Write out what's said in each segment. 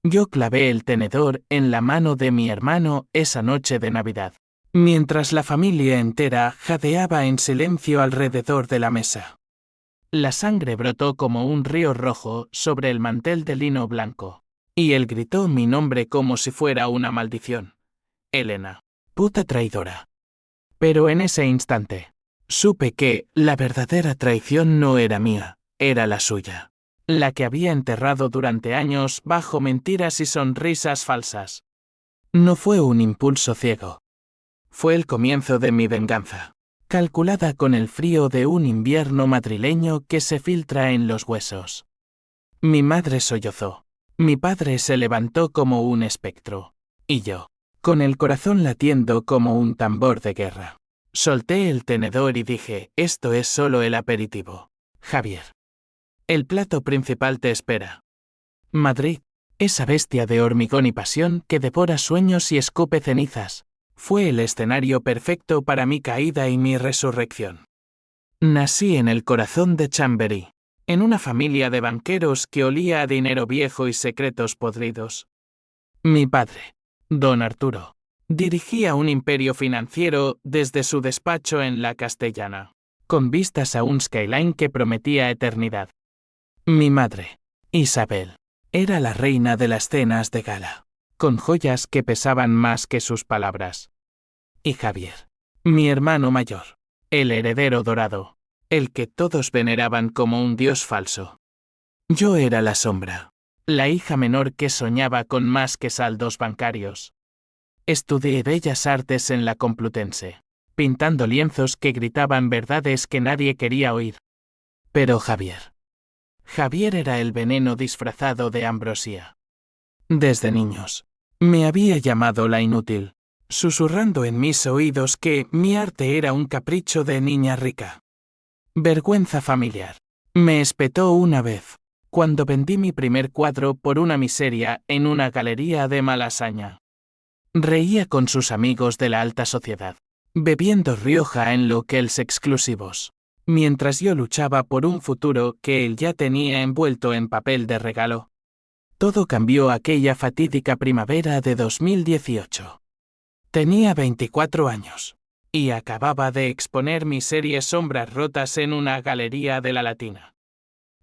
Yo clavé el tenedor en la mano de mi hermano esa noche de Navidad, mientras la familia entera jadeaba en silencio alrededor de la mesa. La sangre brotó como un río rojo sobre el mantel de lino blanco, y él gritó mi nombre como si fuera una maldición. Elena. Puta traidora. Pero en ese instante, supe que la verdadera traición no era mía, era la suya. La que había enterrado durante años bajo mentiras y sonrisas falsas. No fue un impulso ciego. Fue el comienzo de mi venganza, calculada con el frío de un invierno madrileño que se filtra en los huesos. Mi madre sollozó. Mi padre se levantó como un espectro. Y yo, con el corazón latiendo como un tambor de guerra, solté el tenedor y dije, esto es solo el aperitivo. Javier. El plato principal te espera. Madrid, esa bestia de hormigón y pasión que devora sueños y escupe cenizas, fue el escenario perfecto para mi caída y mi resurrección. Nací en el corazón de Chamberí, en una familia de banqueros que olía a dinero viejo y secretos podridos. Mi padre, don Arturo, dirigía un imperio financiero desde su despacho en La Castellana, con vistas a un skyline que prometía eternidad. Mi madre, Isabel, era la reina de las cenas de gala, con joyas que pesaban más que sus palabras. Y Javier, mi hermano mayor, el heredero dorado, el que todos veneraban como un dios falso. Yo era la sombra, la hija menor que soñaba con más que saldos bancarios. Estudié Bellas Artes en la Complutense, pintando lienzos que gritaban verdades que nadie quería oír. Pero Javier era el veneno disfrazado de ambrosía. Desde niños, me había llamado la inútil, susurrando en mis oídos que mi arte era un capricho de niña rica. Vergüenza familiar. Me espetó una vez, cuando vendí mi primer cuadro por una miseria en una galería de Malasaña. Reía con sus amigos de la alta sociedad, bebiendo Rioja en locales exclusivos, mientras yo luchaba por un futuro que él ya tenía envuelto en papel de regalo. Todo cambió aquella fatídica primavera de 2018. Tenía 24 años, y acababa de exponer mis series Sombras Rotas en una galería de la Latina.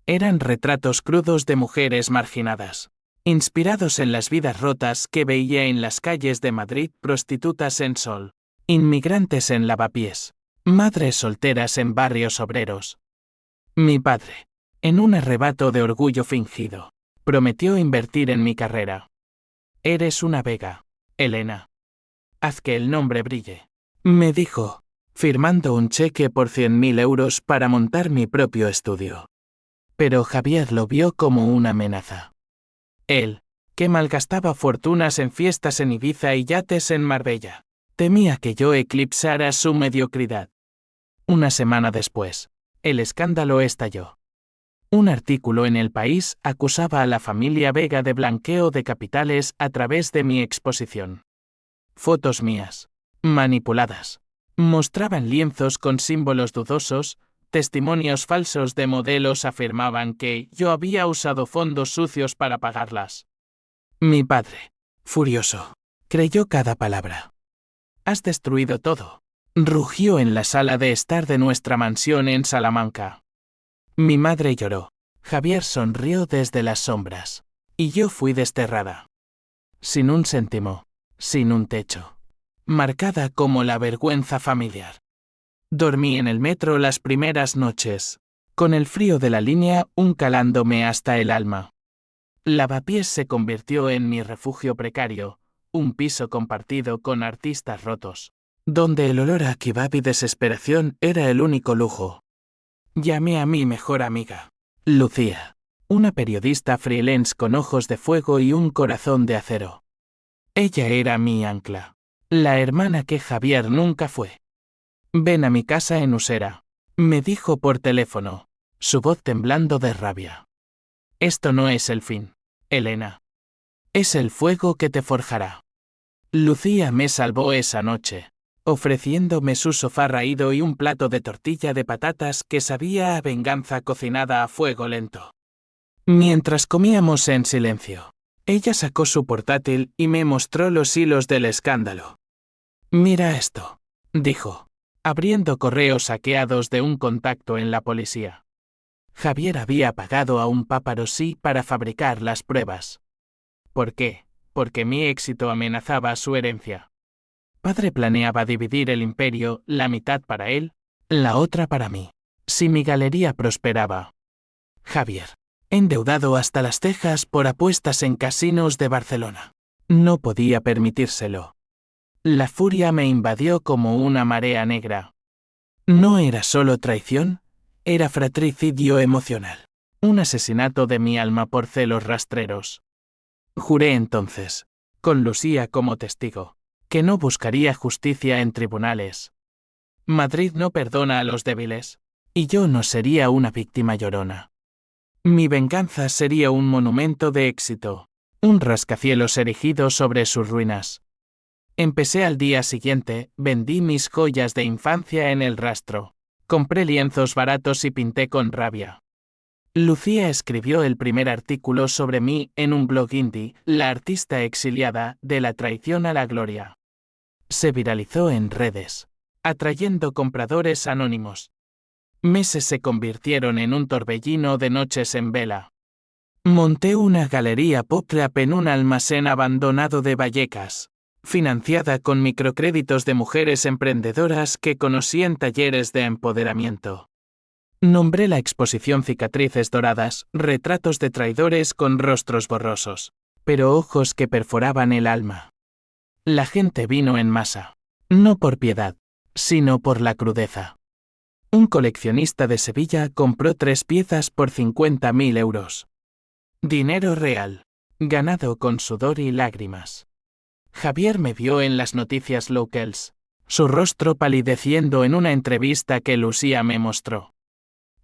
Eran retratos crudos de mujeres marginadas, inspirados en las vidas rotas que veía en las calles de Madrid, prostitutas en sol, inmigrantes en lavapiés, madres solteras en barrios obreros. Mi padre, en un arrebato de orgullo fingido, prometió invertir en mi carrera. Eres una vega, Elena. Haz que el nombre brille, me dijo, firmando un cheque por 100.000 euros para montar mi propio estudio. Pero Javier lo vio como una amenaza. Él, que malgastaba fortunas en fiestas en Ibiza y yates en Marbella, temía que yo eclipsara su mediocridad. Una semana después, el escándalo estalló. Un artículo en El País acusaba a la familia Vega de blanqueo de capitales a través de mi exposición. Fotos mías, manipuladas, mostraban lienzos con símbolos dudosos, testimonios falsos de modelos afirmaban que yo había usado fondos sucios para pagarlas. Mi padre, furioso, creyó cada palabra. Has destruido todo, rugió en la sala de estar de nuestra mansión en Salamanca. Mi madre lloró, Javier sonrió desde las sombras, y yo fui desterrada. Sin un céntimo, sin un techo. Marcada como la vergüenza familiar. Dormí en el metro las primeras noches, con el frío de la línea calándome hasta el alma. Lavapiés se convirtió en mi refugio precario, un piso compartido con artistas rotos, donde el olor a kebab y desesperación era el único lujo. Llamé a mi mejor amiga, Lucía, una periodista freelance con ojos de fuego y un corazón de acero. Ella era mi ancla, la hermana que Javier nunca fue. Ven a mi casa en Usera, me dijo por teléfono, su voz temblando de rabia. Esto no es el fin, Elena. Es el fuego que te forjará. Lucía me salvó esa noche, ofreciéndome su sofá raído y un plato de tortilla de patatas que sabía a venganza cocinada a fuego lento. Mientras comíamos en silencio, Ella sacó su portátil y me mostró los hilos del escándalo. «Mira esto», dijo, abriendo correos hackeados de un contacto en la policía. Javier había pagado a un paparazzi para fabricar las pruebas. ¿Por qué? Porque mi éxito amenazaba su herencia. Padre planeaba dividir el imperio, la mitad para él, la otra para mí, si mi galería prosperaba. Javier, endeudado hasta las cejas por apuestas en casinos de Barcelona. No podía permitírselo. La furia me invadió como una marea negra. No era solo traición, era fratricidio emocional. Un asesinato de mi alma por celos rastreros. Juré entonces, con Lucía como testigo, que no buscaría justicia en tribunales. Madrid no perdona a los débiles, y yo no sería una víctima llorona. Mi venganza sería un monumento de éxito, un rascacielos erigido sobre sus ruinas. Empecé al día siguiente, vendí mis joyas de infancia en el rastro, compré lienzos baratos y pinté con rabia. Lucía escribió el primer artículo sobre mí en un blog indie, La artista exiliada, de la traición a la gloria. Se viralizó en redes, atrayendo compradores anónimos. Meses se convirtieron en un torbellino de noches en vela. Monté una galería pop-up en un almacén abandonado de Vallecas, financiada con microcréditos de mujeres emprendedoras que conocí en talleres de empoderamiento. Nombré la exposición Cicatrices Doradas, retratos de traidores con rostros borrosos, pero ojos que perforaban el alma. La gente vino en masa, no por piedad, sino por la crudeza. Un coleccionista de Sevilla compró 3 piezas por 50.000 euros. Dinero real, ganado con sudor y lágrimas. Javier me vio en las noticias locals, su rostro palideciendo en una entrevista que Lucía me mostró.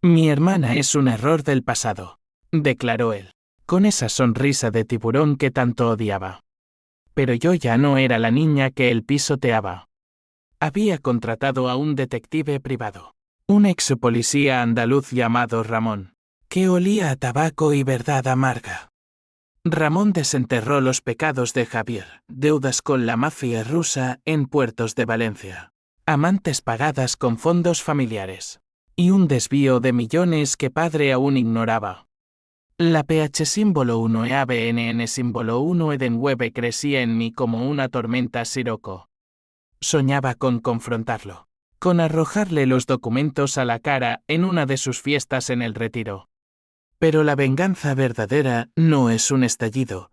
«Mi hermana es un error del pasado», declaró él, con esa sonrisa de tiburón que tanto odiaba. Pero yo ya no era la niña que él pisoteaba. Había contratado a un detective privado, un ex policía andaluz llamado Ramón, que olía a tabaco y verdad amarga. Ramón desenterró los pecados de Javier, deudas con la mafia rusa en puertos de Valencia, amantes pagadas con fondos familiares, y un desvío de millones que padre aún ignoraba. La PH símbolo 1 e ABNN símbolo 1 Edenweb crecía en mí como una tormenta siroco. Soñaba con confrontarlo, con arrojarle los documentos a la cara en una de sus fiestas en el Retiro. Pero la venganza verdadera no es un estallido,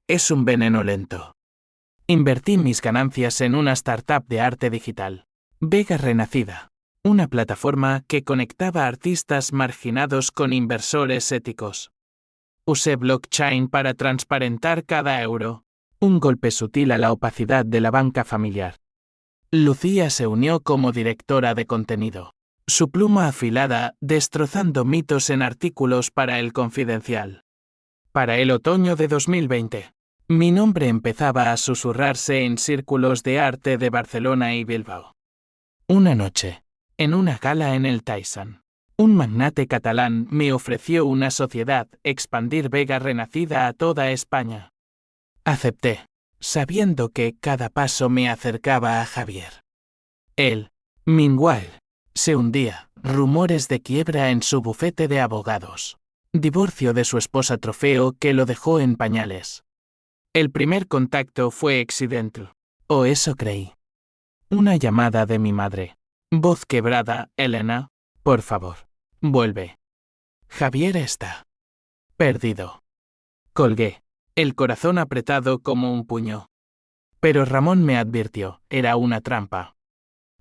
es un veneno lento. Invertí mis ganancias en una startup de arte digital, Vega Renacida, una plataforma que conectaba artistas marginados con inversores éticos. Usé blockchain para transparentar cada euro, un golpe sutil a la opacidad de la banca familiar. Lucía se unió como directora de contenido, su pluma afilada destrozando mitos en artículos para El Confidencial. Para el otoño de 2020, mi nombre empezaba a susurrarse en círculos de arte de Barcelona y Bilbao. Una noche, en una gala en el Tyson, un magnate catalán me ofreció una sociedad, expandir Vega Renacida a toda España. Acepté, sabiendo que cada paso me acercaba a Javier. Él, meanwhile, se hundía, rumores de quiebra en su bufete de abogados. Divorcio de su esposa trofeo que lo dejó en pañales. El primer contacto fue accidental, o eso creí. Una llamada de mi madre. Voz quebrada, Elena, por favor, vuelve. Javier está perdido. Colgué, el corazón apretado como un puño. Pero Ramón me advirtió, era una trampa.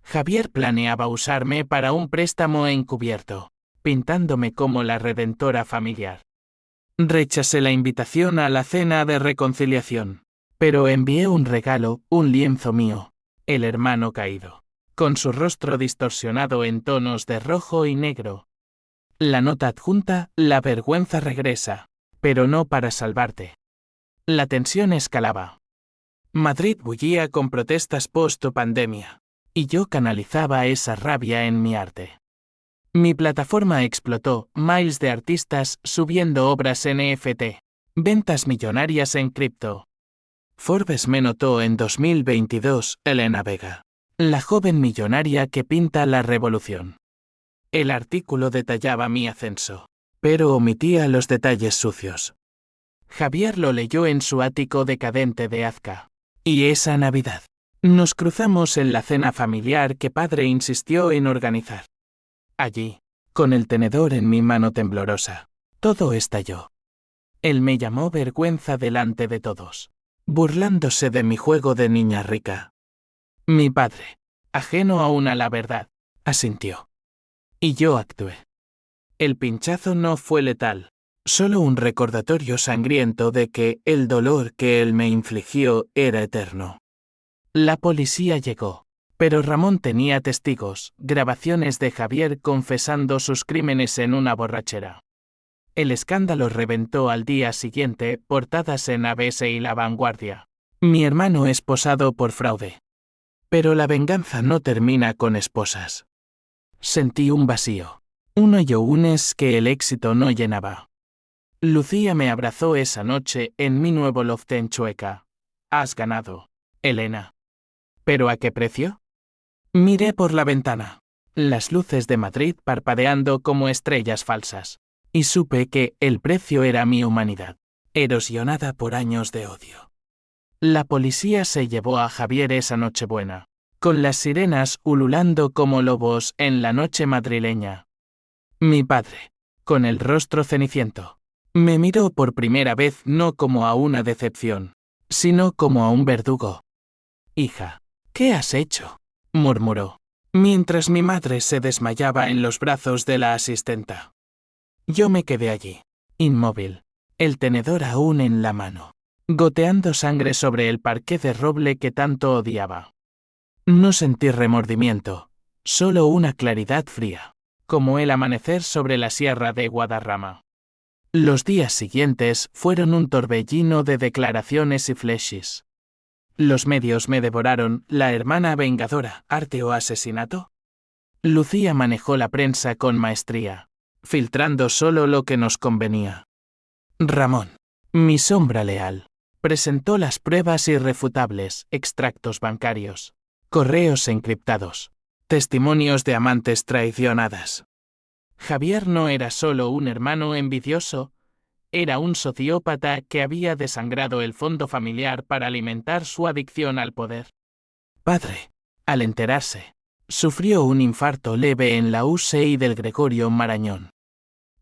Javier planeaba usarme para un préstamo encubierto, pintándome como la redentora familiar. Rechacé la invitación a la cena de reconciliación, pero envié un regalo, un lienzo mío, el hermano caído, con su rostro distorsionado en tonos de rojo y negro. La nota adjunta, la vergüenza regresa, pero no para salvarte. La tensión escalaba. Madrid bullía con protestas post-pandemia, y yo canalizaba esa rabia en mi arte. Mi plataforma explotó, miles de artistas subiendo obras NFT, Ventas millonarias en cripto. Forbes me notó en 2022, Elena Vega. La joven millonaria que pinta la revolución. El artículo detallaba mi ascenso, pero omitía los detalles sucios. Javier lo leyó en su ático decadente de Azca. Y esa Navidad. Nos cruzamos en la cena familiar que padre insistió en organizar. Allí, con el tenedor en mi mano temblorosa, todo estalló. Él me llamó vergüenza delante de todos, burlándose de mi juego de niña rica. Mi padre, ajeno aún a la verdad, asintió. Y yo actué. El pinchazo no fue letal, solo un recordatorio sangriento de que el dolor que él me infligió era eterno. La policía llegó, pero Ramón tenía testigos, grabaciones de Javier confesando sus crímenes en una borrachera. El escándalo reventó al día siguiente, portadas en ABC y La Vanguardia. Mi hermano esposado por fraude. Pero la venganza no termina con esposas. Sentí un vacío, un hoyo-unes que el éxito no llenaba. Lucía me abrazó esa noche en mi nuevo loft en Chueca. Has ganado, Elena. ¿Pero a qué precio? Miré por la ventana. Las luces de Madrid parpadeando como estrellas falsas. Y supe que el precio era mi humanidad, erosionada por años de odio. La policía se llevó a Javier esa Nochebuena, con las sirenas ululando como lobos en la noche madrileña. Mi padre, con el rostro ceniciento, me miró por primera vez no como a una decepción, sino como a un verdugo. Hija, ¿qué has hecho?, murmuró, mientras mi madre se desmayaba en los brazos de la asistenta. Yo me quedé allí, inmóvil, el tenedor aún en la mano, goteando sangre sobre el parqué de roble que tanto odiaba. No sentí remordimiento, solo una claridad fría, como el amanecer sobre la sierra de Guadarrama. Los días siguientes fueron un torbellino de declaraciones y flashes. Los medios me devoraron, la hermana vengadora, arte o asesinato. Lucía manejó la prensa con maestría, filtrando solo lo que nos convenía. Ramón, mi sombra leal, presentó las pruebas irrefutables, extractos bancarios, correos encriptados, testimonios de amantes traicionadas. Javier no era solo un hermano envidioso, era un sociópata que había desangrado el fondo familiar para alimentar su adicción al poder. Padre, al enterarse, sufrió un infarto leve en la UCI del Gregorio Marañón.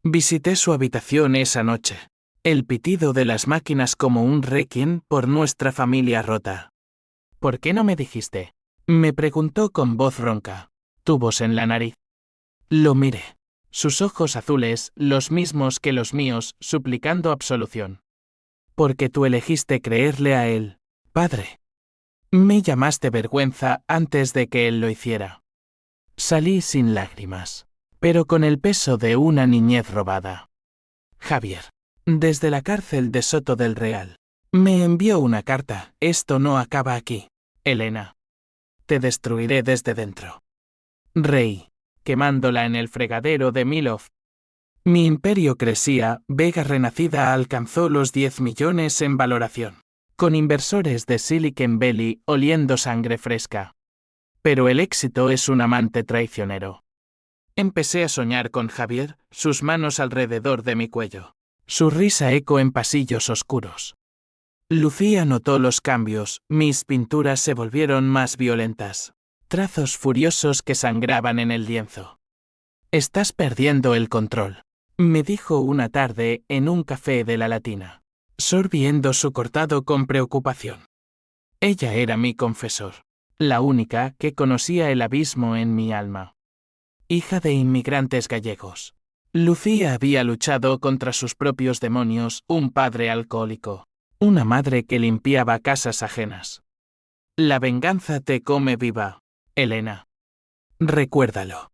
Visité su habitación esa noche, el pitido de las máquinas como un requiem por nuestra familia rota. ¿Por qué no me dijiste?, me preguntó con voz ronca, tubos en la nariz. Lo miré, sus ojos azules, los mismos que los míos, suplicando absolución. Porque tú elegiste creerle a él, padre. Me llamaste vergüenza antes de que él lo hiciera. Salí sin lágrimas, pero con el peso de una niñez robada. Javier, desde la cárcel de Soto del Real, me envió una carta. Esto no acaba aquí, Elena. Te destruiré desde dentro. Reí, quemándola en el fregadero de Milov. Mi imperio crecía, Vega renacida alcanzó los 10 millones en valoración, con inversores de Silicon Valley oliendo sangre fresca. Pero el éxito es un amante traicionero. Empecé a soñar con Javier, sus manos alrededor de mi cuello, su risa eco en pasillos oscuros. Lucía notó los cambios, mis pinturas se volvieron más violentas, trazos furiosos que sangraban en el lienzo. Estás perdiendo el control, me dijo una tarde en un café de la Latina, sorbiendo su cortado con preocupación. Ella era mi confesor, la única que conocía el abismo en mi alma. Hija de inmigrantes gallegos, Lucía había luchado contra sus propios demonios, un padre alcohólico, una madre que limpiaba casas ajenas. La venganza te come viva, Elena. Recuérdalo.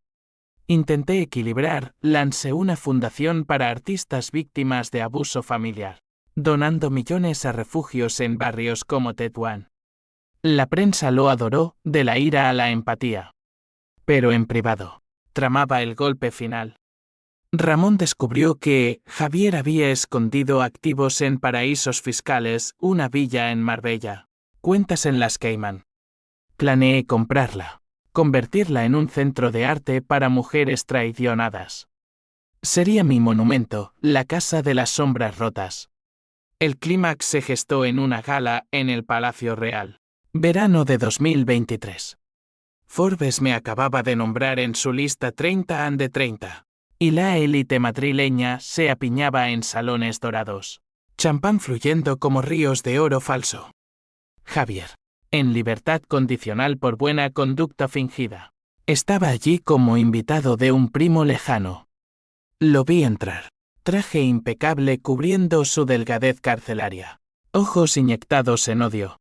Intenté equilibrar, lancé una fundación para artistas víctimas de abuso familiar, donando millones a refugios en barrios como Tetuán. La prensa lo adoró, de la ira a la empatía. Pero en privado, tramaba el golpe final. Ramón descubrió que Javier había escondido activos en paraísos fiscales, una villa en Marbella, cuentas en las Cayman. Planeé comprarla, convertirla en un centro de arte para mujeres traicionadas. Sería mi monumento, la Casa de las Sombras Rotas. El clímax se gestó en una gala en el Palacio Real. Verano de 2023. Forbes me acababa de nombrar en su lista 30 and the 30. Y la élite madrileña se apiñaba en salones dorados. Champán fluyendo como ríos de oro falso. Javier, en libertad condicional por buena conducta fingida. Estaba allí como invitado de un primo lejano. Lo vi entrar. Traje impecable cubriendo su delgadez carcelaria. Ojos inyectados en odio.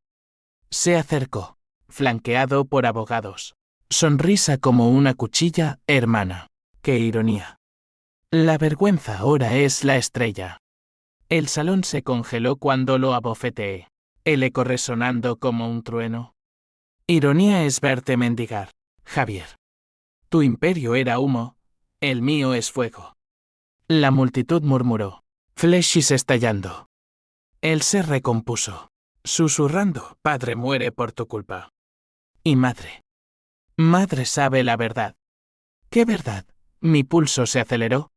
Se acercó, flanqueado por abogados. Sonrisa como una cuchilla, hermana. ¡Qué ironía! La vergüenza ahora es la estrella. El salón se congeló cuando lo abofeteé. El eco resonando como un trueno. Ironía es verte mendigar, Javier. Tu imperio era humo, el mío es fuego. La multitud murmuró. Flechis estallando. Él se recompuso, susurrando, padre muere por tu culpa. Y madre. Madre sabe la verdad. ¿Qué verdad? Mi pulso se aceleró.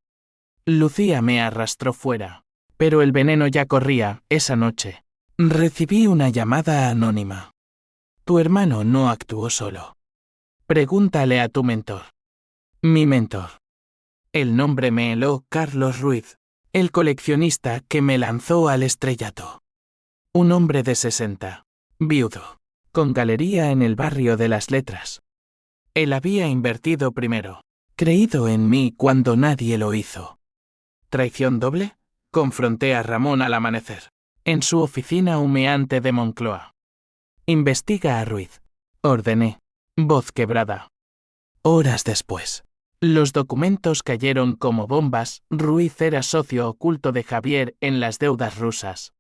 Lucía me arrastró fuera, pero el veneno ya corría. Esa noche recibí una llamada anónima. Tu hermano no actuó solo. Pregúntale a tu mentor. Mi mentor. El nombre me heló, Carlos Ruiz, el coleccionista que me lanzó al estrellato. Un hombre de 60, viudo, con galería en el barrio de las Letras. Él había invertido primero, creído en mí cuando nadie lo hizo. ¿Traición doble? Confronté a Ramón al amanecer, en su oficina humeante de Moncloa. Investiga a Ruiz, ordené, voz quebrada. Horas después, los documentos cayeron como bombas. Ruiz era socio oculto de Javier en las deudas rusas.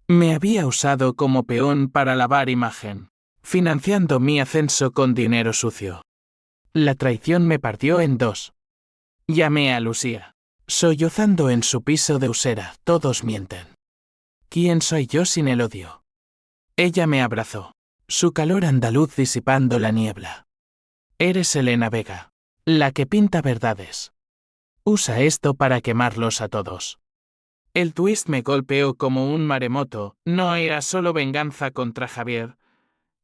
Me había usado como peón para lavar imagen, financiando mi ascenso con dinero sucio. La traición me partió en dos. Llamé a Lucía, sollozando en su piso de Usera. Todos mienten. ¿Quién soy yo sin el odio? Ella me abrazó, su calor andaluz disipando la niebla. Eres Elena Vega, la que pinta verdades. Usa esto para quemarlos a todos. El twist me golpeó como un maremoto. No era solo venganza contra Javier,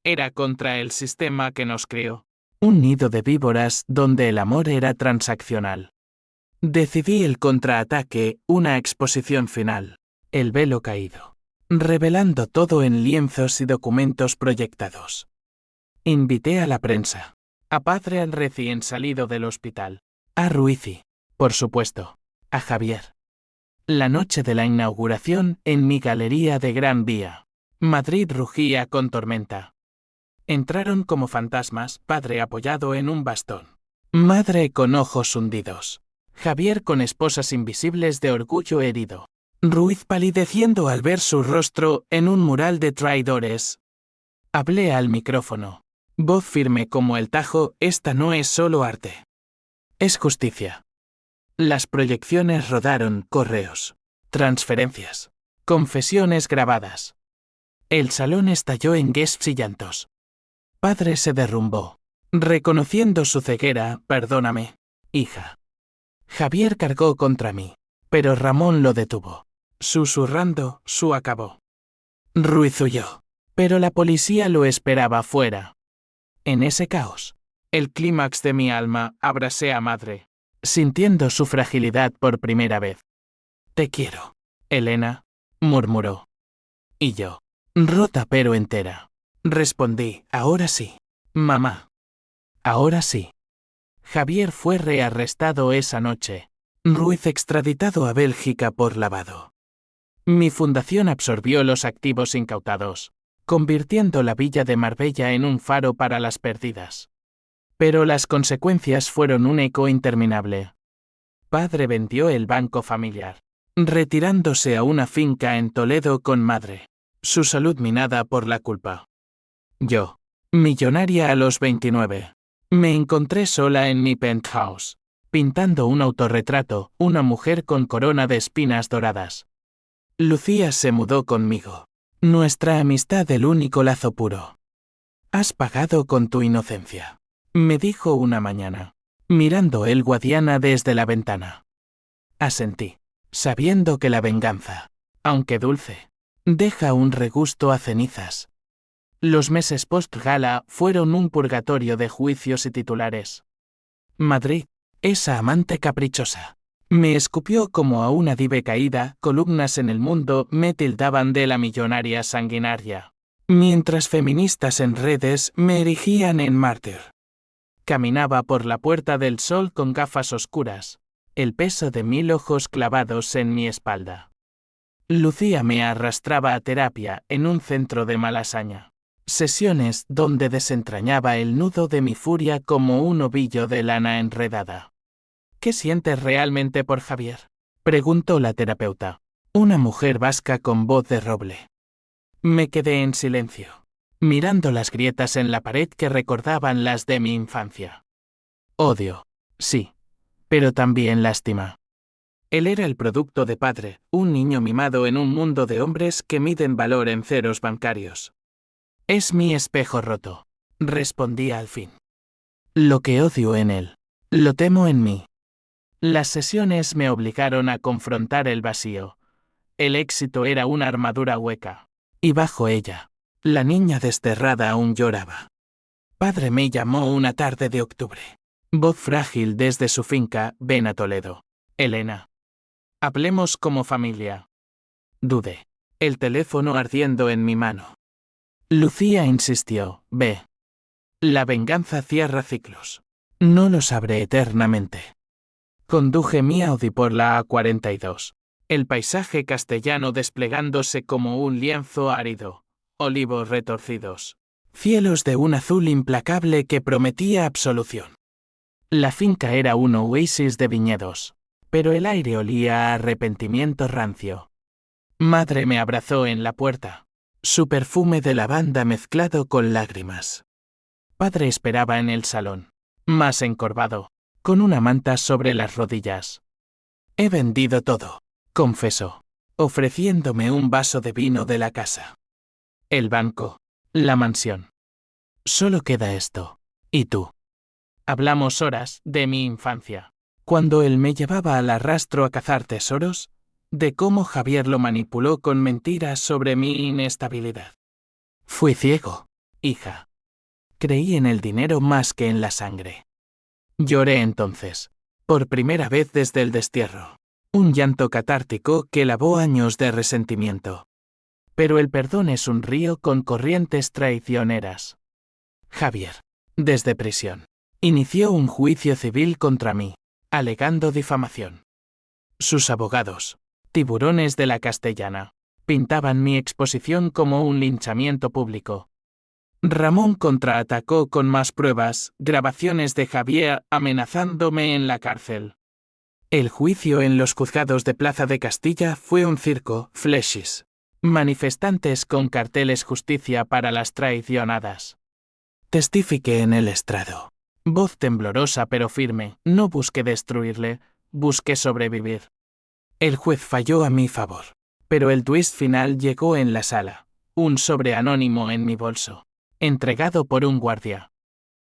era contra el sistema que nos crió. Un nido de víboras donde el amor era transaccional. Decidí el contraataque, una exposición final. El velo caído, revelando todo en lienzos y documentos proyectados. Invité a la prensa, a padre al recién salido del hospital, a Ruiz, por supuesto, a Javier. La noche de la inauguración, en mi galería de Gran Vía, Madrid rugía con tormenta. Entraron como fantasmas, padre apoyado en un bastón, madre con ojos hundidos, Javier con esposas invisibles de orgullo herido, Ruiz palideciendo al ver su rostro en un mural de traidores. Hablé al micrófono, voz firme como el Tajo. Esta no es solo arte. Es justicia. Las proyecciones rodaron, correos, transferencias, confesiones grabadas. El salón estalló en gesps y llantos. Padre se derrumbó, reconociendo su ceguera. Perdóname, hija. Javier cargó contra mí, pero Ramón lo detuvo. Susurrando, su acabó. Ruiz huyó, pero la policía lo esperaba fuera. En ese caos, el clímax de mi alma, abracé a madre, sintiendo su fragilidad por primera vez. Te quiero, Elena, murmuró. Y yo, rota pero entera, respondí, ahora sí, mamá. Ahora sí. Javier fue rearrestado esa noche. Ruiz extraditado a Bélgica por lavado. Mi fundación absorbió los activos incautados, convirtiendo la villa de Marbella en un faro para las perdidas. Pero las consecuencias fueron un eco interminable. Padre vendió el banco familiar, retirándose a una finca en Toledo con madre, su salud minada por la culpa. Yo, millonaria a los 29, me encontré sola en mi penthouse, pintando un autorretrato, una mujer con corona de espinas doradas. Lucía se mudó conmigo. Nuestra amistad el único lazo puro. Has pagado con tu inocencia, me dijo una mañana, mirando el Guadiana desde la ventana. Asentí, sabiendo que la venganza, aunque dulce, deja un regusto a cenizas. Los meses post-gala fueron un purgatorio de juicios y titulares. Madrid, esa amante caprichosa. Me escupió como a una dive caída, columnas en el mundo me tildaban de la millonaria sanguinaria. Mientras feministas en redes me erigían en mártir. Caminaba por la Puerta del Sol con gafas oscuras, el peso de 1000 ojos clavados en mi espalda. Lucía me arrastraba a terapia en un centro de Malasaña. Sesiones donde desentrañaba el nudo de mi furia como un ovillo de lana enredada. ¿Qué sientes realmente por Javier?, preguntó la terapeuta, una mujer vasca con voz de roble. Me quedé en silencio, mirando las grietas en la pared que recordaban las de mi infancia. Odio, sí, pero también lástima. Él era el producto de padre, un niño mimado en un mundo de hombres que miden valor en ceros bancarios. Es mi espejo roto, respondí al fin. Lo que odio en él, lo temo en mí. Las sesiones me obligaron a confrontar el vacío. El éxito era una armadura hueca, y bajo ella, la niña desterrada aún lloraba. Padre me llamó una tarde de octubre. Voz frágil desde su finca, ven a Toledo. Elena. Hablemos como familia. Dudé, el teléfono ardiendo en mi mano. Lucía insistió, ve. La venganza cierra ciclos. No lo sabré eternamente. Conduje mi Audi por la A42. El paisaje castellano desplegándose como un lienzo árido, olivos retorcidos, cielos de un azul implacable que prometía absolución. La finca era un oasis de viñedos, pero el aire olía a arrepentimiento rancio. Madre me abrazó en la puerta, su perfume de lavanda mezclado con lágrimas. Padre esperaba en el salón, más encorvado, con una manta sobre las rodillas. He vendido todo, confesó, ofreciéndome un vaso de vino de la casa. El banco, la mansión. Solo queda esto. ¿Y tú? Hablamos horas de mi infancia, cuando él me llevaba al arrastro a cazar tesoros, de cómo Javier lo manipuló con mentiras sobre mi inestabilidad. Fui ciego, hija. Creí en el dinero más que en la sangre. Lloré entonces, por primera vez desde el destierro. Un llanto catártico que lavó años de resentimiento. Pero el perdón es un río con corrientes traicioneras. Javier, desde prisión, inició un juicio civil contra mí, alegando difamación. Sus abogados, tiburones de la Castellana, pintaban mi exposición como un linchamiento público. Ramón contraatacó con más pruebas, grabaciones de Javier amenazándome en la cárcel. El juicio en los juzgados de Plaza de Castilla fue un circo, flashes, manifestantes con carteles justicia para las traicionadas. Testifiqué en el estrado. Voz temblorosa pero firme, no busqué destruirle, busqué sobrevivir. El juez falló a mi favor, pero el twist final llegó en la sala, un sobre anónimo en mi bolso, entregado por un guardia.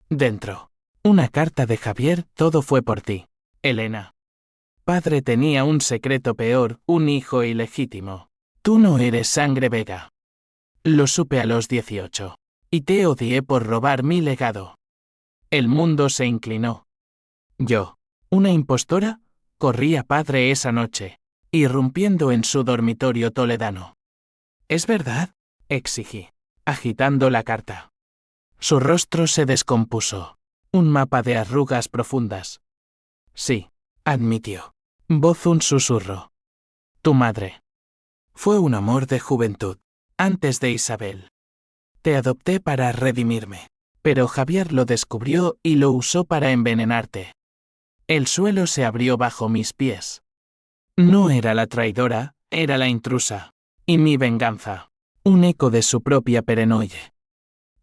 Dentro, una carta de Javier, todo fue por ti, Elena. Padre tenía un secreto peor, un hijo ilegítimo. Tú no eres sangre Vega. Lo supe a los 18. Y te odié por robar mi legado. El mundo se inclinó. Yo, una impostora, corrí a padre esa noche, irrumpiendo en su dormitorio toledano. ¿Es verdad?, exigí, agitando la carta. Su rostro se descompuso. Un mapa de arrugas profundas. Sí, admitió. Voz un susurro. Tu madre. Fue un amor de juventud, antes de Isabel. Te adopté para redimirme, pero Javier lo descubrió y lo usó para envenenarte. El suelo se abrió bajo mis pies. No era la traidora, era la intrusa. Y mi venganza, un eco de su propia paranoia.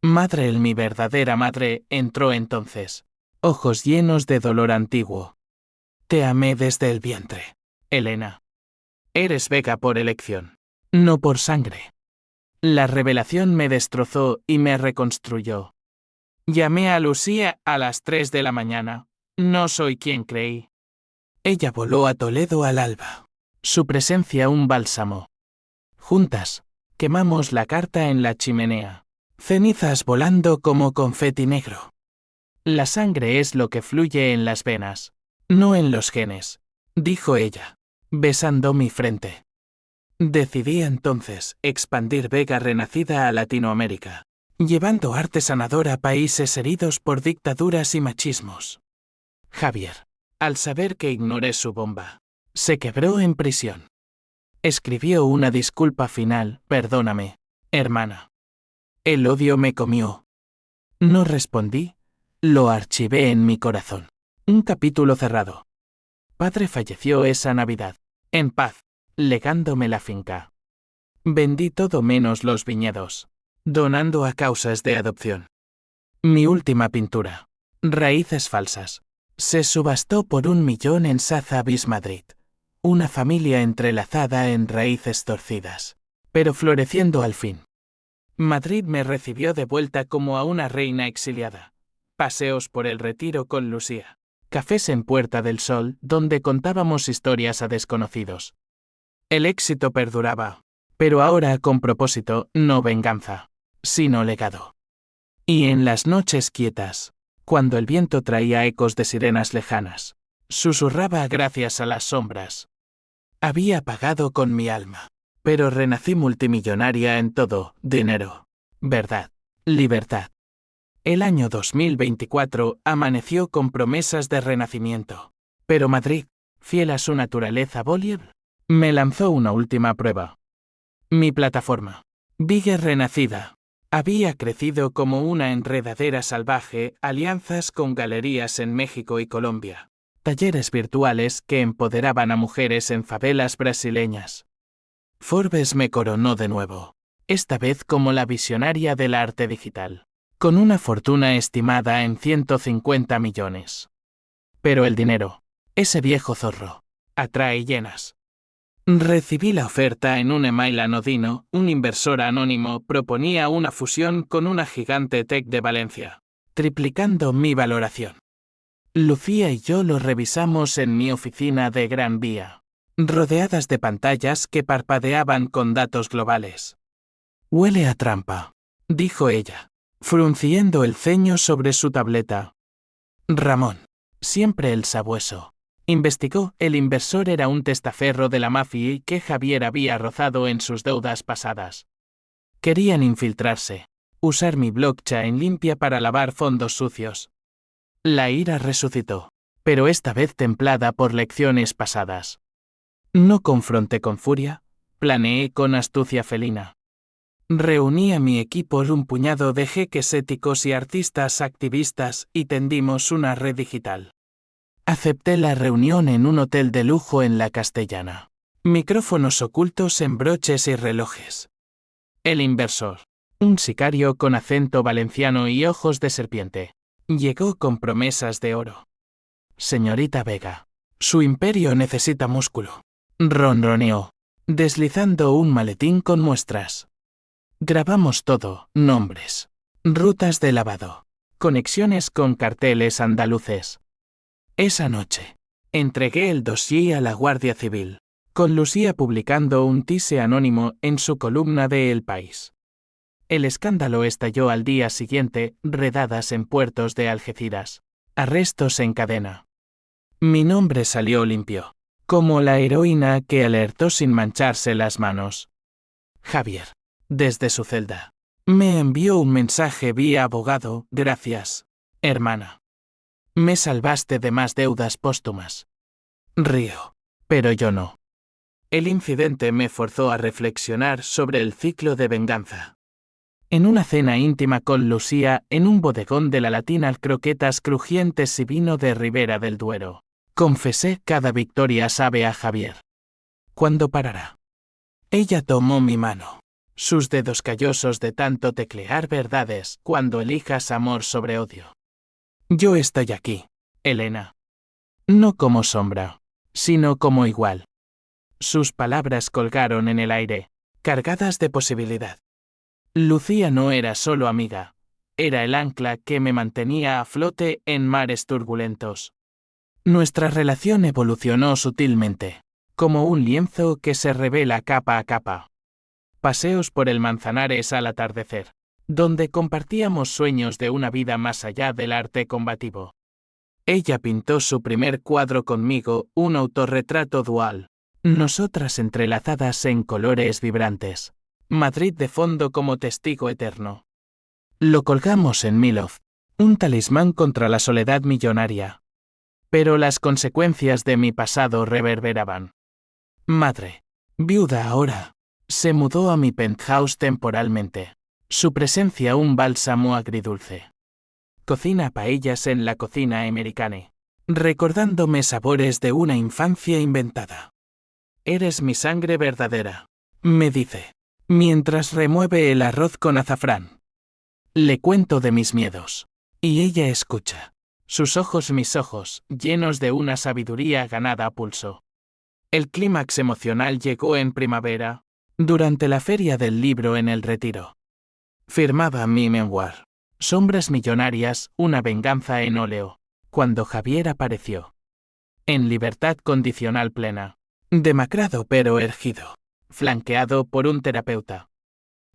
Madre, mi verdadera madre, entró entonces, ojos llenos de dolor antiguo. Te amé desde el vientre. Elena. Eres Vega por elección. No por sangre. La revelación me destrozó y me reconstruyó. Llamé a Lucía a las 3 de la mañana. No soy quien creí. Ella voló a Toledo al alba. Su presencia un bálsamo. Juntas, quemamos la carta en la chimenea. Cenizas volando como confeti negro. La sangre es lo que fluye en las venas, no en los genes, dijo ella, besando mi frente. Decidí entonces expandir Vega Renacida a Latinoamérica, llevando arte sanador a países heridos por dictaduras y machismos. Javier, al saber que ignoré su bomba, se quebró en prisión. Escribió una disculpa final, perdóname, hermana. El odio me comió. No respondí, lo archivé en mi corazón. Un capítulo cerrado. Padre falleció esa Navidad, en paz, legándome la finca. Vendí todo menos los viñedos, donando a causas de adopción. Mi última pintura, Raíces falsas, se subastó por 1 millón en Sotheby's Madrid. Una familia entrelazada en raíces torcidas, pero floreciendo al fin. Madrid me recibió de vuelta como a una reina exiliada. Paseos por el Retiro con Lucía. Cafés en Puerta del Sol donde contábamos historias a desconocidos. El éxito perduraba, pero ahora con propósito, no venganza, sino legado. Y en las noches quietas, cuando el viento traía ecos de sirenas lejanas, susurraba gracias a las sombras. Había pagado con mi alma, pero renací multimillonaria en todo: dinero, verdad, libertad. El año 2024 amaneció con promesas de renacimiento. Pero Madrid, fiel a su naturaleza voluble, me lanzó una última prueba. Mi plataforma, Vigues Renacida, había crecido como una enredadera salvaje, alianzas con galerías en México y Colombia, talleres virtuales que empoderaban a mujeres en favelas brasileñas. Forbes me coronó de nuevo, esta vez como la visionaria del arte digital, con una fortuna estimada en 150 millones. Pero el dinero, ese viejo zorro, atrae llenas. Recibí la oferta en un email anodino. Un inversor anónimo proponía una fusión con una gigante tech de Valencia, triplicando mi valoración. Lucía y yo lo revisamos en mi oficina de Gran Vía, rodeadas de pantallas que parpadeaban con datos globales. Huele a trampa, dijo ella, frunciendo el ceño sobre su tableta. Ramón, siempre el sabueso, investigó. El inversor era un testaferro de la mafia que Javier había rozado en sus deudas pasadas. Querían infiltrarse, usar mi blockchain limpia para lavar fondos sucios. La ira resucitó, pero esta vez templada por lecciones pasadas. No confronté con furia, planeé con astucia felina. Reuní a mi equipo, un puñado de jeques éticos y artistas activistas, y tendimos una red digital. Acepté la reunión en un hotel de lujo en La Castellana. Micrófonos ocultos en broches y relojes. El inversor, un sicario con acento valenciano y ojos de serpiente, llegó con promesas de oro. Señorita Vega, su imperio necesita músculo. Ronroneó, deslizando un maletín con muestras. Grabamos todo: nombres, rutas de lavado, conexiones con carteles andaluces. Esa noche, entregué el dossier a la Guardia Civil, con Lucía publicando un tise anónimo en su columna de El País. El escándalo estalló al día siguiente: redadas en puertos de Algeciras, arrestos en cadena. Mi nombre salió limpio, como la heroína que alertó sin mancharse las manos. Javier, desde su celda, me envió un mensaje vía abogado: gracias, hermana. Me salvaste de más deudas póstumas. Río, pero yo no. El incidente me forzó a reflexionar sobre el ciclo de venganza. En una cena íntima con Lucía, en un bodegón de la Latina, croquetas crujientes y vino de Ribera del Duero, confesé: cada victoria sabe a Javier. ¿Cuándo parará? Ella tomó mi mano, sus dedos callosos de tanto teclear verdades: cuando elijas amor sobre odio. Yo estoy aquí, Elena. No como sombra, sino como igual. Sus palabras colgaron en el aire, cargadas de posibilidad. Lucía no era solo amiga, era el ancla que me mantenía a flote en mares turbulentos. Nuestra relación evolucionó sutilmente, como un lienzo que se revela capa a capa. Paseos por el Manzanares al atardecer, donde compartíamos sueños de una vida más allá del arte combativo. Ella pintó su primer cuadro conmigo, un autorretrato dual. Nosotras entrelazadas en colores vibrantes. Madrid de fondo como testigo eterno. Lo colgamos en Milov, un talismán contra la soledad millonaria. Pero las consecuencias de mi pasado reverberaban. Madre, viuda ahora, se mudó a mi penthouse temporalmente. Su presencia un bálsamo agridulce. Cocina paellas en la cocina americana, recordándome sabores de una infancia inventada. Eres mi sangre verdadera, me dice, mientras remueve el arroz con azafrán. Le cuento de mis miedos, y ella escucha. Sus ojos mis ojos, llenos de una sabiduría ganada a pulso. El clímax emocional llegó en primavera, durante la feria del libro en el Retiro. Firmaba mi memoir. Sombras millonarias, una venganza en óleo, cuando Javier apareció. En libertad condicional plena. Demacrado pero erguido. Flanqueado por un terapeuta.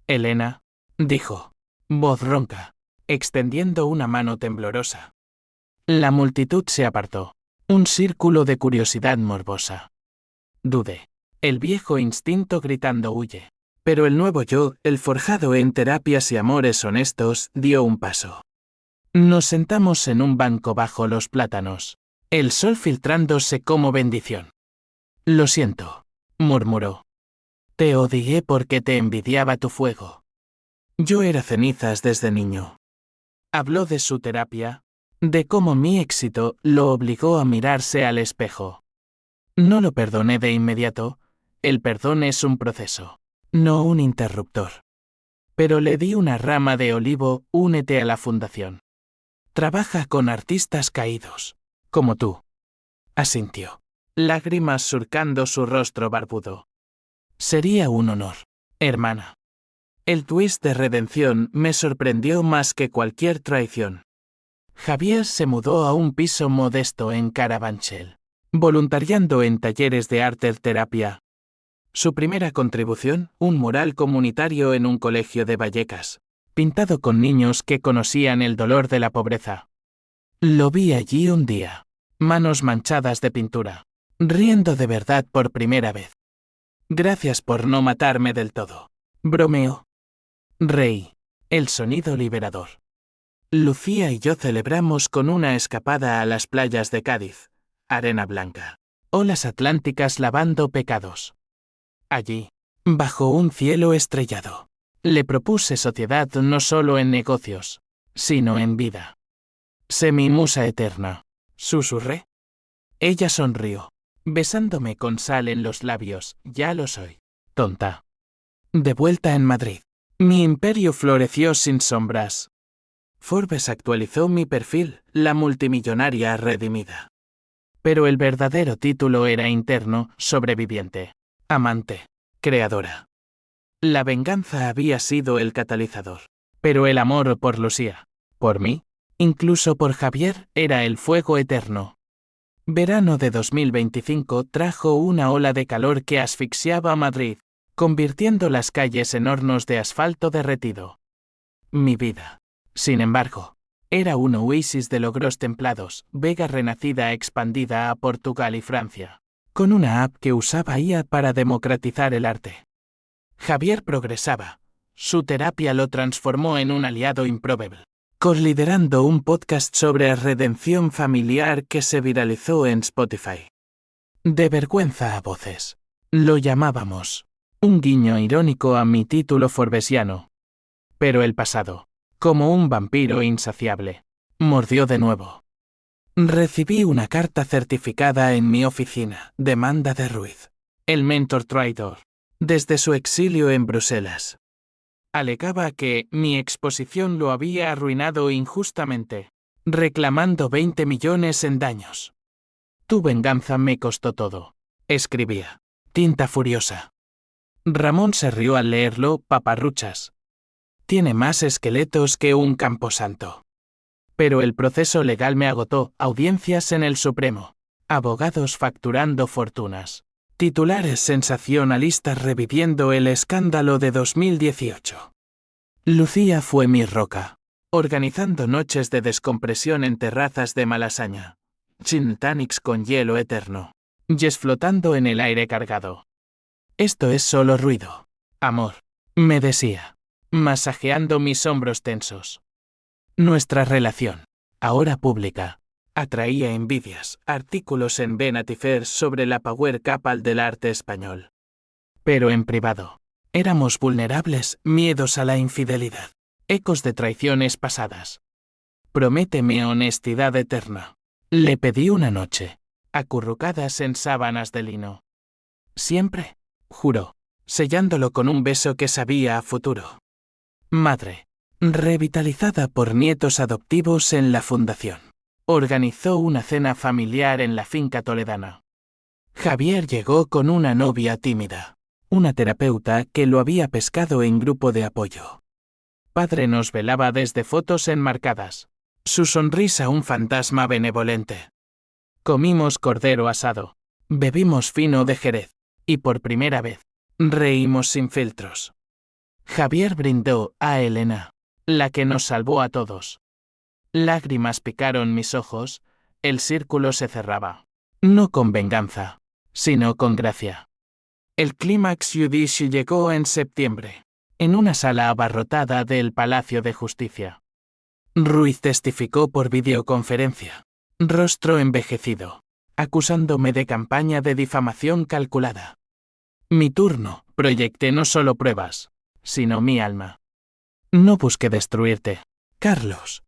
Elena, dijo, voz ronca, extendiendo una mano temblorosa. La multitud se apartó. Un círculo de curiosidad morbosa. Dudé. El viejo instinto gritando huye. Pero el nuevo yo, el forjado en terapias y amores honestos, dio un paso. Nos sentamos en un banco bajo los plátanos, el sol filtrándose como bendición. Lo siento, murmuró. Te odié porque te envidiaba tu fuego. Yo era cenizas desde niño. Habló de su terapia, de cómo mi éxito lo obligó a mirarse al espejo. No lo perdoné de inmediato, el perdón es un proceso. No un interruptor. Pero le di una rama de olivo, únete a la fundación. Trabaja con artistas caídos, como tú. Asintió, lágrimas surcando su rostro barbudo. Sería un honor, hermana. El twist de redención me sorprendió más que cualquier traición. Javier se mudó a un piso modesto en Carabanchel, voluntariando en talleres de arte terapia. Su primera contribución, un mural comunitario en un colegio de Vallecas, pintado con niños que conocían el dolor de la pobreza. Lo vi allí un día, manos manchadas de pintura, riendo de verdad por primera vez. Gracias por no matarme del todo. Bromeó. Reí. El sonido liberador. Lucía y yo celebramos con una escapada a las playas de Cádiz, arena blanca, olas atlánticas lavando pecados. Allí, bajo un cielo estrellado, le propuse sociedad no solo en negocios, sino en vida. Sé mi musa eterna, susurré. Ella sonrió, besándome con sal en los labios, ya lo soy, tonta. De vuelta en Madrid, mi imperio floreció sin sombras. Forbes actualizó mi perfil, la multimillonaria redimida. Pero el verdadero título era interno, sobreviviente. Amante. Creadora. La venganza había sido el catalizador. Pero el amor por Lucía, por mí, incluso por Javier, era el fuego eterno. Verano de 2025 trajo una ola de calor que asfixiaba a Madrid, convirtiendo las calles en hornos de asfalto derretido. Mi vida, sin embargo, era un oasis de logros templados, Vega renacida expandida a Portugal y Francia, con una app que usaba IA para democratizar el arte. Javier progresaba. Su terapia lo transformó en un aliado improbable, co-liderando un podcast sobre redención familiar que se viralizó en Spotify. De vergüenza a voces. Lo llamábamos. Un guiño irónico a mi título forbesiano. Pero el pasado, como un vampiro insaciable, mordió de nuevo. Recibí una carta certificada en mi oficina, demanda de Ruiz, el mentor traidor, desde su exilio en Bruselas. Alegaba que mi exposición lo había arruinado injustamente, reclamando 20 millones en daños. Tu venganza me costó todo. Escribía. Tinta furiosa. Ramón se rió al leerlo, paparruchas. Tiene más esqueletos que un camposanto. Pero el proceso legal me agotó, audiencias en el Supremo. Abogados facturando fortunas. Titulares sensacionalistas reviviendo el escándalo de 2018. Lucía fue mi roca. Organizando noches de descompresión en terrazas de Malasaña. Gin tonics con hielo eterno. Yes flotando en el aire cargado. Esto es solo ruido. Amor. Me decía. Masajeando mis hombros tensos. Nuestra relación, ahora pública, atraía envidias, artículos en Vanity Fair sobre la power couple del arte español. Pero en privado, éramos vulnerables, miedos a la infidelidad, ecos de traiciones pasadas. Prométeme honestidad eterna. Le pedí una noche, acurrucadas en sábanas de lino. Siempre, juró, sellándolo con un beso que sabía a futuro. Madre. Revitalizada por nietos adoptivos en la fundación. Organizó una cena familiar en la finca toledana. Javier llegó con una novia tímida, una terapeuta que lo había pescado en grupo de apoyo. Padre nos velaba desde fotos enmarcadas, su sonrisa un fantasma benevolente. Comimos cordero asado, bebimos fino de Jerez, y por primera vez, reímos sin filtros. Javier brindó a Elena, la que nos salvó a todos. Lágrimas picaron mis ojos, el círculo se cerraba. No con venganza, sino con gracia. El clímax judicial llegó en septiembre, en una sala abarrotada del Palacio de Justicia. Ruiz testificó por videoconferencia, rostro envejecido, acusándome de campaña de difamación calculada. Mi turno, proyecté no solo pruebas, sino mi alma. No busqué destruirte, Carlos.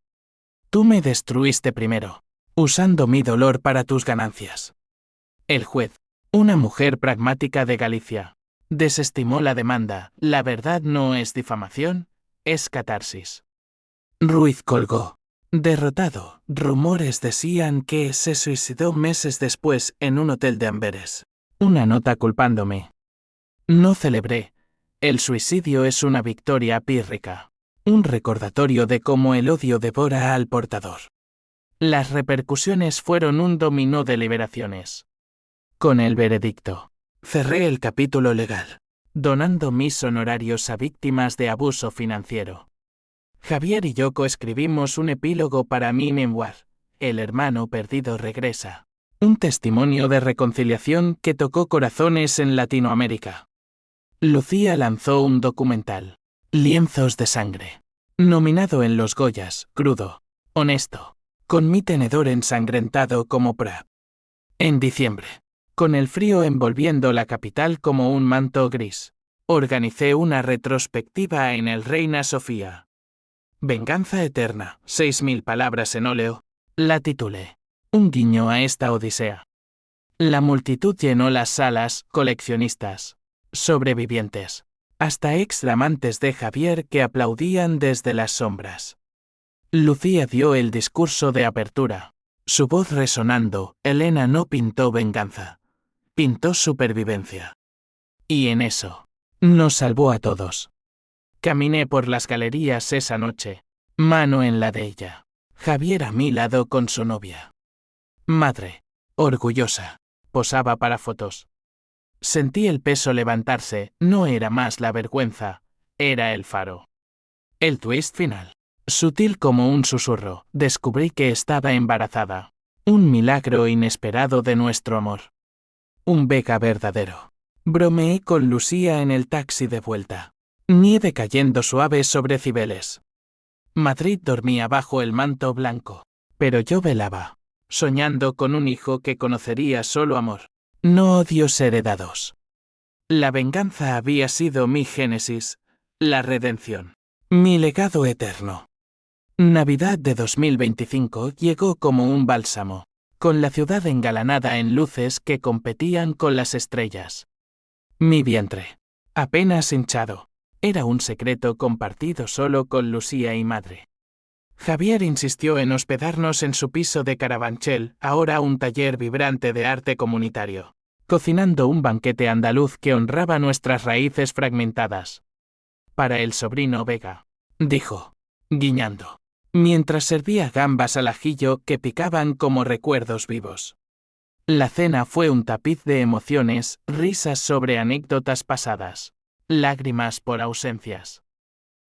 Tú me destruiste primero, usando mi dolor para tus ganancias. El juez, una mujer pragmática de Galicia, desestimó la demanda. La verdad no es difamación, es catarsis. Ruiz colgó. Derrotado, rumores decían que se suicidó meses después en un hotel de Amberes. Una nota culpándome. No celebré. El suicidio es una victoria pírrica. Un recordatorio de cómo el odio devora al portador. Las repercusiones fueron un dominó de liberaciones. Con el veredicto, cerré el capítulo legal, donando mis honorarios a víctimas de abuso financiero. Javier y yo coescribimos un epílogo para mi memoir, El hermano perdido regresa. Un testimonio de reconciliación que tocó corazones en Latinoamérica. Lucía lanzó un documental, Lienzos de sangre, nominado en los Goyas, crudo, honesto, con mi tenedor ensangrentado como pra. En diciembre, con el frío envolviendo la capital como un manto gris, organicé una retrospectiva en el Reina Sofía. Venganza eterna, 6000 palabras en óleo, la titulé. Un guiño a esta odisea. La multitud llenó las salas, coleccionistas, sobrevivientes, hasta ex-amantes de Javier que aplaudían desde las sombras. Lucía dio el discurso de apertura. Su voz resonando, Elena no pintó venganza. Pintó supervivencia. Y en eso, nos salvó a todos. Caminé por las galerías esa noche, mano en la de ella. Javier a mi lado con su novia. Madre, orgullosa, posaba para fotos. Sentí el peso levantarse, no era más la vergüenza, era el faro. El twist final. Sutil como un susurro, descubrí que estaba embarazada. Un milagro inesperado de nuestro amor. Un Vega verdadero. Bromeé con Lucía en el taxi de vuelta. Nieve cayendo suave sobre Cibeles. Madrid dormía bajo el manto blanco, pero yo velaba, soñando con un hijo que conocería solo amor, no odios heredados. La venganza había sido mi génesis, la redención, mi legado eterno. Navidad de 2025 llegó como un bálsamo, con la ciudad engalanada en luces que competían con las estrellas. Mi vientre, apenas hinchado, era un secreto compartido solo con Lucía y madre. Javier insistió en hospedarnos en su piso de Carabanchel, ahora un taller vibrante de arte comunitario, cocinando un banquete andaluz que honraba nuestras raíces fragmentadas. Para el sobrino Vega, dijo, guiñando, mientras servía gambas al ajillo que picaban como recuerdos vivos. La cena fue un tapiz de emociones, risas sobre anécdotas pasadas, lágrimas por ausencias.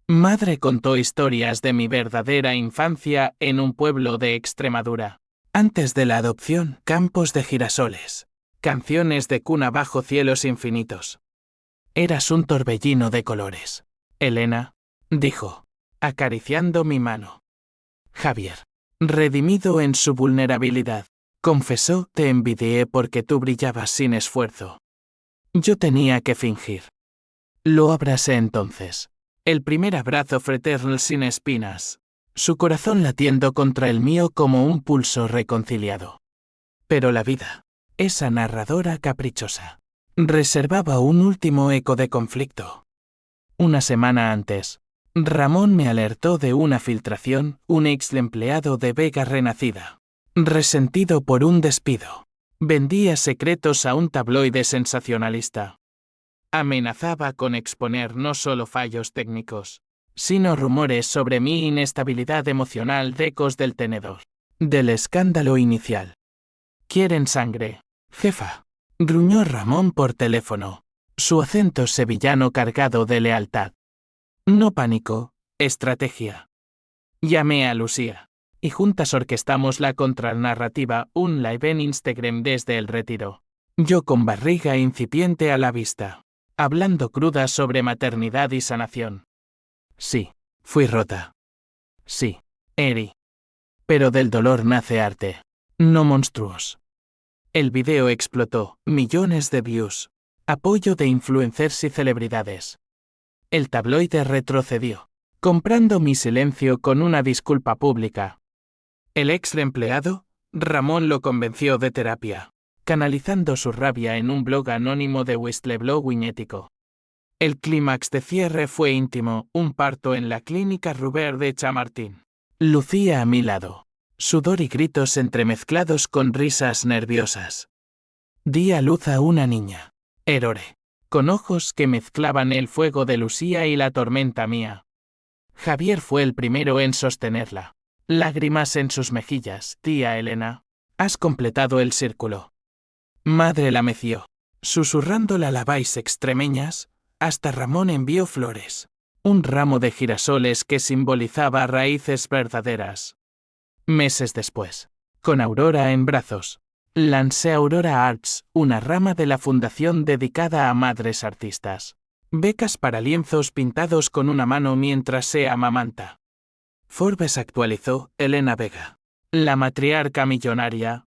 Madre contó historias de mi verdadera infancia en un pueblo de Extremadura. Antes de la adopción, campos de girasoles, canciones de cuna bajo cielos infinitos. Eras un torbellino de colores. Elena, dijo, acariciando mi mano. Javier, redimido en su vulnerabilidad, confesó, te envidié porque tú brillabas sin esfuerzo. Yo tenía que fingir. Lo abracé entonces. El primer abrazo fraternal sin espinas, su corazón latiendo contra el mío como un pulso reconciliado. Pero la vida, esa narradora caprichosa, reservaba un último eco de conflicto. Una semana antes, Ramón me alertó de una filtración, un ex empleado de Vega Renacida, resentido por un despido, vendía secretos a un tabloide sensacionalista. Amenazaba con exponer no solo fallos técnicos, sino rumores sobre mi inestabilidad emocional de ecos del tenedor, del escándalo inicial. ¿Quieren sangre, jefa?, gruñó Ramón por teléfono, su acento sevillano cargado de lealtad. No pánico, estrategia. Llamé a Lucía, y juntas orquestamos la contranarrativa, un live en Instagram desde el retiro. Yo con barriga incipiente a la vista, hablando cruda sobre maternidad y sanación. Sí, fui rota. Sí, herí. Pero del dolor nace arte, no monstruos. El video explotó, millones de views, apoyo de influencers y celebridades. El tabloide retrocedió, comprando mi silencio con una disculpa pública. El ex empleado, Ramón, lo convenció de terapia, canalizando su rabia en un blog anónimo de whistleblowing ético. El clímax de cierre fue íntimo, un parto en la clínica Ruber de Chamartín. Lucía a mi lado, sudor y gritos entremezclados con risas nerviosas. Di a luz a una niña, Erore, con ojos que mezclaban el fuego de Lucía y la tormenta mía. Javier fue el primero en sostenerla. Lágrimas en sus mejillas. Tía Elena, has completado el círculo. Madre la meció, susurrando la alabáis extremeñas. Hasta Ramón envió flores, un ramo de girasoles que simbolizaba raíces verdaderas. Meses después, con Aurora en brazos, lancé Aurora Arts, una rama de la fundación dedicada a madres artistas. Becas para lienzos pintados con una mano mientras se amamanta. Forbes actualizó, Elena Vega, la matriarca millonaria.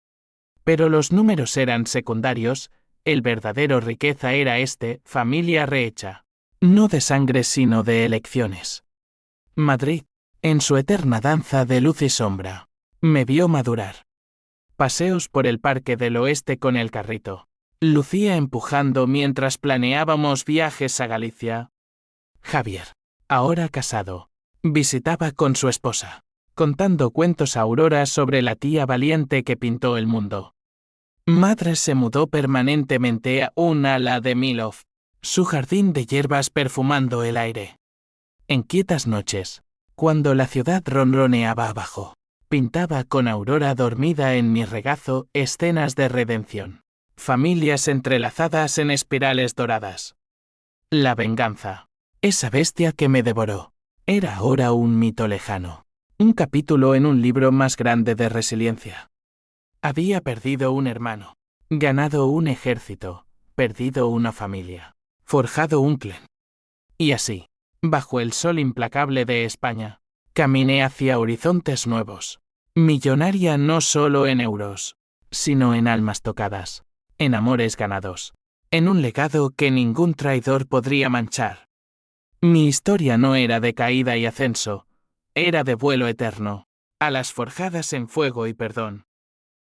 Pero los números eran secundarios. El verdadero riqueza era familia rehecha. No de sangre sino de elecciones. Madrid, en su eterna danza de luz y sombra, me vio madurar. Paseos por el Parque del Oeste con el carrito. Lucía empujando mientras planeábamos viajes a Galicia. Javier, ahora casado, visitaba con su esposa, contando cuentos a Aurora sobre la tía valiente que pintó el mundo. Madre se mudó permanentemente a un ala de Milov, su jardín de hierbas perfumando el aire. En quietas noches, cuando la ciudad ronroneaba abajo, pintaba con Aurora dormida en mi regazo escenas de redención, familias entrelazadas en espirales doradas. La venganza, esa bestia que me devoró, era ahora un mito lejano, un capítulo en un libro más grande de resiliencia. Había perdido un hermano, ganado un ejército, perdido una familia, forjado un clan. Y así, bajo el sol implacable de España, caminé hacia horizontes nuevos, millonaria no solo en euros, sino en almas tocadas, en amores ganados, en un legado que ningún traidor podría manchar. Mi historia no era de caída y ascenso, era de vuelo eterno, alas forjadas en fuego y perdón.